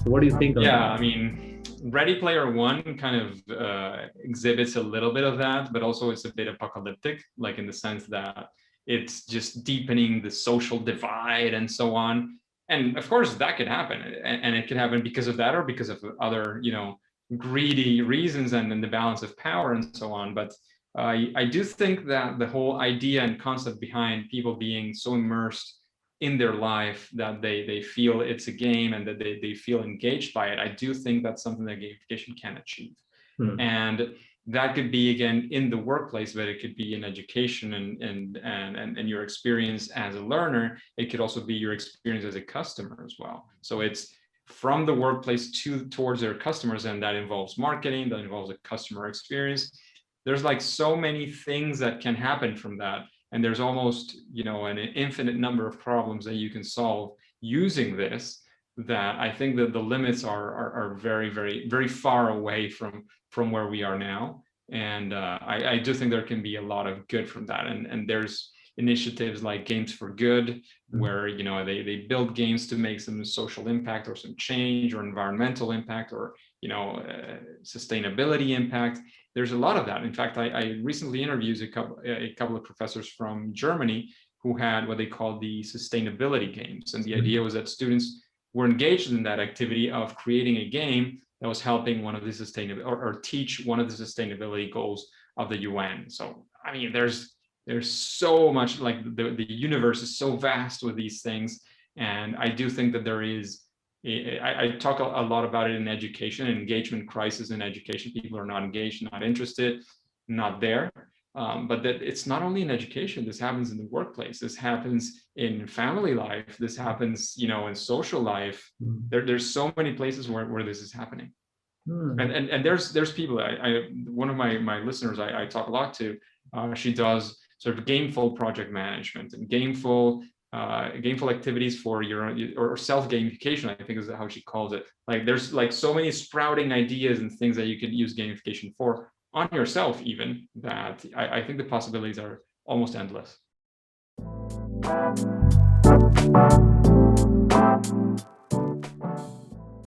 So what do you think on Yeah, that? I mean, Ready Player One kind of exhibits a little bit of that, but also it's a bit apocalyptic, like in the sense that it's just deepening the social divide and so on. And of course, that could happen, and it could happen because of that or because of other, greedy reasons and then the balance of power and so on. But I do think that the whole idea and concept behind people being so immersed in their life that they feel it's a game and that they feel engaged by it, I do think that's something that gamification can achieve. Hmm. And that could be, again, in the workplace, but it could be in education and your experience as a learner. It could also be your experience as a customer as well. So it's from the workplace towards their customers, and that involves marketing, that involves a customer experience. There's like so many things that can happen from that, and there's almost an infinite number of problems that you can solve using this, that I think that the limits are very, very, very far away from where we are now. And I do think there can be a lot of good from that. And there's initiatives like Games for Good, where they build games to make some social impact or some change or environmental impact or sustainability impact. There's a lot of that. In fact, I recently interviewed a couple of professors from Germany who had what they called the sustainability games. And the idea was that students were engaged in that activity of creating a game that was helping one of the sustainability or teach one of the sustainability goals of the UN. So, I mean, there's so much, like the universe is so vast with these things. And I do think that there is, I talk a lot about it in education, engagement crisis in education. People are not engaged, not interested, not there. But that it's not only in education. This happens in the workplace. This happens in family life. This happens, in social life. There's so many places where this is happening. And there's people. One of my listeners I talk a lot to. She does sort of gameful project management and gameful activities for your or self gamification, I think is how she calls it. Like there's like so many sprouting ideas and things that you could use gamification for on yourself, even, that I think the possibilities are almost endless.